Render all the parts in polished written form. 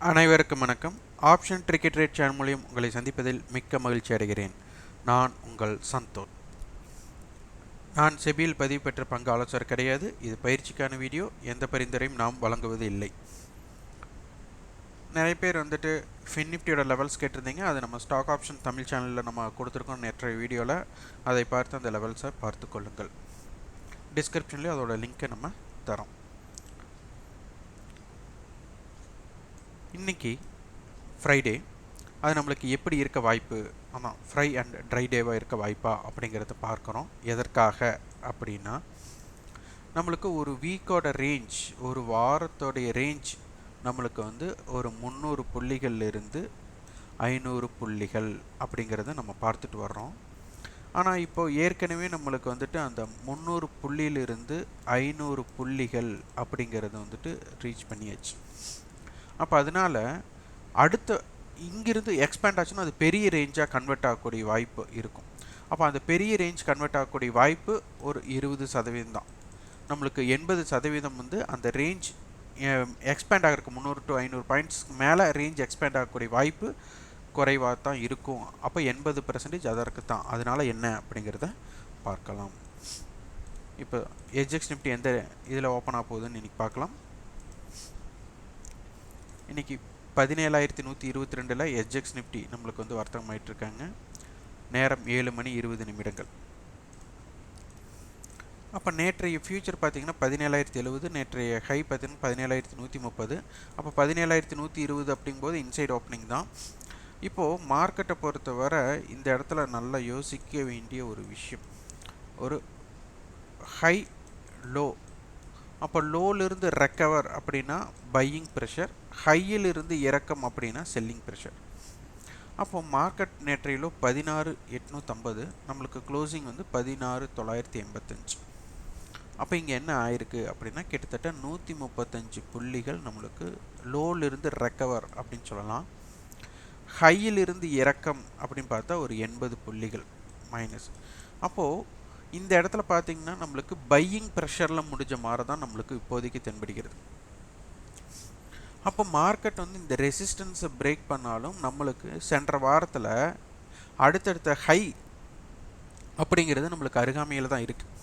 அனைவருக்கும் வணக்கம். Option ட்ரிக்கெட் rate channel மூலம் உங்களை சந்திப்பதில் மிக்க மகிழ்ச்சி அடைகிறேன். நான் உங்கள் சந்தோஷ். நான் செபியில் பதிவு பெற்ற பங்கு ஆலோசகர் கிடையாது. இது பயிற்சிக்கான வீடியோ. எந்த பரிந்துரையும் நாம் வழங்குவது இல்லை. நிறைய பேர் ஃபின்னிஃப்டியோட லெவல்ஸ் கேட்டிருந்தீங்க. அது நம்ம ஸ்டாக் ஆப்ஷன் தமிழ் சேனலில் நம்ம கொடுத்துருக்கோம். நேற்றைய வீடியோவில் அதை பார்த்து அந்த லெவல்ஸை பார்த்து கொள்ளுங்கள். டிஸ்கிரிப்ஷன்லேயும் அதோட லிங்க்கை நம்ம தரோம். இன்றைக்கி ஃப்ரைடே, அது நம்மளுக்கு எப்படி இருக்க வாய்ப்பு, ஆமாம் ஃப்ரை அண்ட் ட்ரை டேவாக இருக்க வாய்ப்பா அப்படிங்கிறத பார்க்குறோம். எதற்காக அப்படின்னா, நம்மளுக்கு ஒரு வீக்கோட ரேஞ்ச், ஒரு வாரத்தோடைய ரேஞ்ச் நம்மளுக்கு ஒரு 300 புள்ளிகள்லேருந்து 500 புள்ளிகள் அப்படிங்கிறத நம்ம பார்த்துட்டு வர்றோம். ஆனால் இப்போது ஏற்கனவே நம்மளுக்கு அந்த 300 புள்ளியிலிருந்து 500 புள்ளிகள் அப்படிங்கிறத ரீச் பண்ணியாச்சு. அப்போ அதனால் அடுத்த இங்கிருந்து எக்ஸ்பேண்ட் ஆச்சுன்னா அது பெரிய ரேஞ்சாக கன்வெர்ட் ஆகக்கூடிய வாய்ப்பு இருக்கும். அப்போ அந்த பெரிய ரேஞ்ச் கன்வெர்ட் ஆகக்கூடிய வாய்ப்பு ஒரு 20% தான். நம்மளுக்கு 80% அந்த ரேஞ்ச் எக்ஸ்பேண்ட் ஆகிறதுக்கு 300 to 500 பாயிண்ட்ஸ்க்கு மேலே ரேஞ்ச் எக்ஸ்பேண்ட் ஆகக்கூடிய வாய்ப்பு குறைவாக தான் இருக்கும். அப்போ 80% அதற்கு தான். அதனால் என்ன அப்படிங்கிறத பார்க்கலாம். இப்போ HEDGE நிஃப்டி எந்த இதில் ஓப்பன் ஆக போகுதுன்னு இன்றைக்கி பார்க்கலாம். இன்றைக்கி 17,122 HEDGE நிஃப்டி நம்மளுக்கு வர்த்தகம் ஆகிட்டுருக்காங்க. நேரம் 7:20. அப்போ நேற்றைய ஃபியூச்சர் பார்த்திங்கன்னா 17,070, நேற்றைய ஹை பார்த்திங்கன்னா 17,130. அப்போ 17,120 அப்படிங்கும்போது இன்சைட் ஓப்பனிங் தான். இப்போது மார்க்கெட்டை பொறுத்தவரை இந்த இடத்துல நல்லா யோசிக்க வேண்டிய ஒரு விஷயம், ஒரு ஹை லோ. அப்போ லோலிருந்து ரெக்கவர் அப்படின்னா பையிங் ப்ரெஷர், ஹையிலிருந்து இறக்கம் அப்படின்னா செல்லிங் ப்ரெஷர். அப்போ மார்க்கெட் நேற்றையிலோ 16,850, நம்மளுக்கு க்ளோசிங் 16,985. அப்போ இங்கே என்ன ஆயிருக்கு அப்படின்னா கிட்டத்தட்ட 135 புள்ளிகள் நம்மளுக்கு லோலிருந்து ரெக்கவர் அப்படின்னு சொல்லலாம். ஹையிலிருந்து இறக்கம் அப்படின்னு பார்த்தா ஒரு 80 புள்ளிகள் மைனஸ். அப்போது இந்த இடத்துல பார்த்திங்கன்னா நம்மளுக்கு பையிங் ப்ரெஷரில் முடிஞ்ச மாதிரி தான் நம்மளுக்கு இப்போதைக்கு தென்படுகிறது. அப்போ மார்க்கெட் இந்த ரெசிஸ்டன்ஸை பிரேக் பண்ணாலும் நம்மளுக்கு சென்ற வாரத்தில் அடுத்தடுத்த ஹை அப்படிங்கிறது நம்மளுக்கு அருகாமையில் தான் இருக்குது.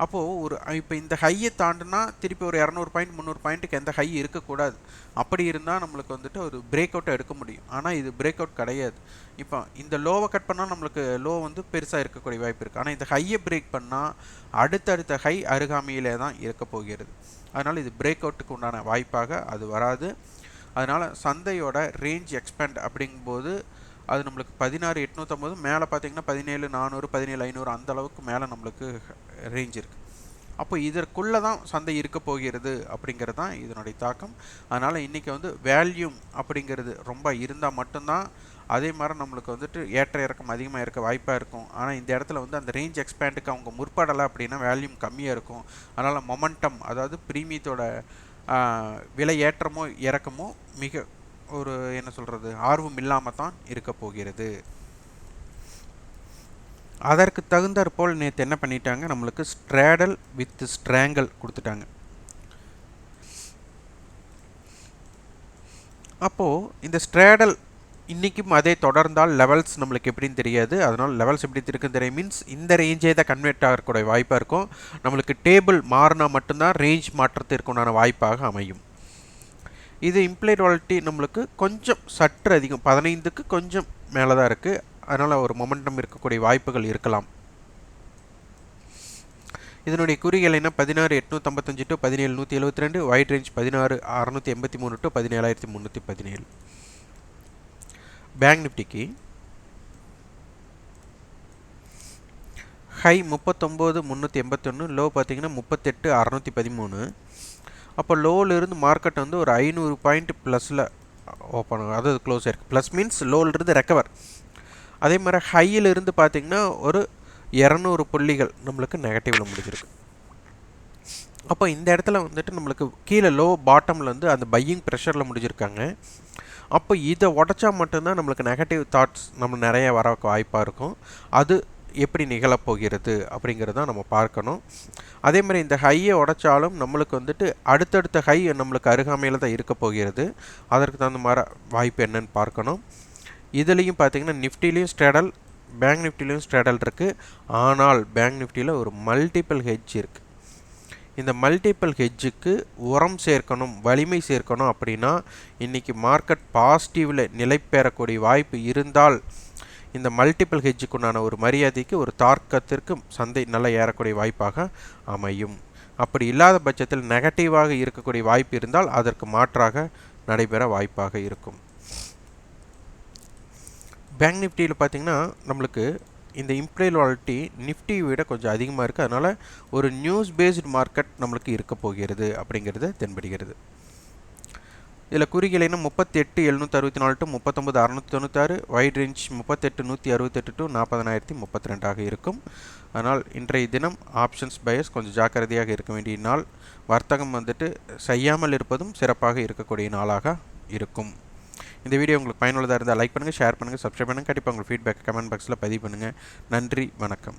அப்போது இப்போ இந்த ஹையை தாண்டினா திருப்பி ஒரு 200 பாயிண்ட் 300 பாயிண்ட்டுக்கு எந்த ஹை இருக்கக்கூடாது. அப்படி இருந்தால் நம்மளுக்கு ஒரு பிரேக் அவுட்டை எடுக்க முடியும். ஆனால் இது பிரேக் அவுட் கிடையாது. இப்போ இந்த லோவை கட் பண்ணால் நம்மளுக்கு லோ பெருசாக இருக்கக்கூடிய வாய்ப்பு இருக்குது. ஆனால் இந்த ஹையை பிரேக் பண்ணால் அடுத்தடுத்த ஹை அருகாமையிலே தான் இருக்க போகிறது. அதனால் இது பிரேக் அவுட்டுக்கு உண்டான வாய்ப்பாக அது வராது. அதனால் சந்தையோட ரேஞ்ச் எக்ஸ்பேண்ட் அப்படிங்கும்போது அது நம்மளுக்கு 16,850, மேலே பார்த்திங்கன்னா 17,400, 17,500 அந்த அளவுக்கு மேலே நம்மளுக்கு ரேஞ்ச் இருக்குது. அப்போ இதற்குள்ளே தான் சந்தை இருக்க போகிறது அப்படிங்கிறது தான் இதனுடைய தாக்கம். அதனால் இன்றைக்கி வேல்யூம் அப்படிங்கிறது ரொம்ப இருந்தால் மட்டும்தான் அதே மாதிரி நம்மளுக்கு ஏற்ற இறக்கம் அதிகமாக இருக்க வாய்ப்பாக இருக்கும். ஆனால் இந்த இடத்துல அந்த ரேஞ்ச் எக்ஸ்பேண்டுக்கு அவங்க முற்படலை அப்படின்னா வேல்யூம் கம்மியாக இருக்கும். அதனால் மொமெண்டம், அதாவது பிரீமியத்தோட விலை ஏற்றமோ இறக்கமோ மிக ஒரு என்ன சொல்கிறது ஆர்வம் இல்லாமல் தான் இருக்க போகிறது. அதற்கு தகுந்தாற் போல் நேற்று என்ன பண்ணிட்டாங்க, நம்மளுக்கு ஸ்ட்ராடல் வித் ஸ்ட்ராங்கல் கொடுத்துட்டாங்க. அப்போது இந்த ஸ்ட்ராடல் இன்றைக்கும் அதே தொடர்ந்தால் லெவல்ஸ் நம்மளுக்கு எப்படின்னு தெரியாது. அதனால் லெவல்ஸ் எப்படி இருக்குன்னு தெரியும். மீன்ஸ் இந்த ரேஞ்சே தான் கன்வெர்ட் ஆகக்கூடிய வாய்ப்பாக இருக்கும். நம்மளுக்கு டேபிள் மாறினா மட்டும்தான் ரேஞ்ச் மாற்றத்திற்குண்டான வாய்ப்பாக அமையும். இது இம்ப்ளைட் வாலட்டிலிட்டி நம்மளுக்கு கொஞ்சம் சற்று அதிகம், 15க்கு கொஞ்சம் மேலே தான் இருக்குது. அதனால் ஒரு மொமெண்டம் இருக்கக்கூடிய வாய்ப்புகள் இருக்கலாம். இதனுடைய குறிகள் என்ன, 16,855 to 17,172, wide range 16,683 to 17,317. Bank நிஃப்டிக்கு ஹை 39,381, லோ பார்த்திங்கன்னா 38,613. அப்போ லோவிலிருந்து மார்க்கெட் ஒரு 500 பாயிண்ட் ப்ளஸில் ஓப்பன் ஆகும், அதாவது க்ளோஸ் ஆயிருக்கு. ப்ளஸ் மீன்ஸ் லோவிலிருந்து ரெக்கவர். அதே மாதிரி ஹையிலிருந்து பார்த்திங்கன்னா ஒரு 200 புள்ளிகள் நம்மளுக்கு நெகட்டிவில் முடிஞ்சிருக்கு. அப்போ இந்த இடத்துல நம்மளுக்கு கீழே லோ பாட்டமில் அந்த பையிங் ப்ரெஷரில் முடிஞ்சிருக்காங்க. அப்போ இதை உடச்சா மட்டும்தான் நம்மளுக்கு நெகட்டிவ் தாட்ஸ் நம்ம நிறைய வர வாய்ப்பாக இருக்கும். அது எப்படி நிகழப்போகிறது அப்படிங்கிறத நம்ம பார்க்கணும். அதே மாதிரி இந்த ஹையை உடைச்சாலும் நம்மளுக்கு வந்துட்டு அடுத்தடுத்த ஹை நம்மளுக்கு அருகாமையில் தான் இருக்க போகிறது. அதற்கு தகுந்த மாதிரி வாய்ப்பு என்னன்னு பார்க்கணும். இதுலேயும் பார்த்தீங்கன்னா நிஃப்டிலையும் ஸ்ட்ராடல், பேங்க் நிஃப்டிலையும் ஸ்ட்ராடல் இருக்குது. ஆனால் பேங்க் நிஃப்டியில் ஒரு மல்டிபிள் ஹெட்ஜ் இருக்குது. இந்த மல்டிபிள் ஹெட்ஜுக்கு உரம் சேர்க்கணும், வலிமை சேர்க்கணும் அப்படின்னா இன்றைக்கி மார்க்கெட் பாசிட்டிவில் நிலை பெறக்கூடிய வாய்ப்பு இருந்தால் இந்த மல்டிபிள் ஹெட்ஜுக்குண்டான ஒரு மரியாதைக்கு ஒரு தார்க்கத்திற்கு சந்தை நல்லா ஏறக்கூடிய வாய்ப்பாக அமையும். அப்படி இல்லாத பட்சத்தில் நெகட்டிவாக இருக்கக்கூடிய வாய்ப்பு இருந்தால் அதற்கு மாற்றாக நடைபெற வாய்ப்பாக இருக்கும். பேங்க் நிஃப்டியில் பார்த்திங்கன்னா நம்மளுக்கு இந்த இம்ப்ளைட் வாலிட்டி நிஃப்டியை விட கொஞ்சம் அதிகமாக இருக்குது. அதனால் ஒரு நியூஸ் பேஸ்டு மார்க்கெட் நம்மளுக்கு இருக்க போகிறது அப்படிங்கிறது தென்படுகிறது. இதில் குறிகளை 38,764 டு 39,696, வைட் ரேஞ்ச் 38,168 டு 40,032 இருக்கும். அதனால் இன்றைய தினம் ஆப்ஷன்ஸ் பையர்ஸ் கொஞ்சம் ஜாக்கிரதையாக இருக்க வேண்டிய நாள். வர்த்தகம் வந்துட்டு செய்யாமல் இருப்பதும் சிறப்பாக இருக்கக்கூடிய நாளாக இருக்கும். இந்த வீடியோ உங்களுக்கு பயனுள்ளதாக இருந்தால் லைக் பண்ணுங்கள், ஷேர் பண்ணுங்கள், சப்ஸ்கிரைப் பண்ணுங்கள். கண்டிப்பாக உங்கள் ஃபீட்பேக் கமெண்ட் பாக்ஸில் பதிவு பண்ணுங்கள். நன்றி, வணக்கம்.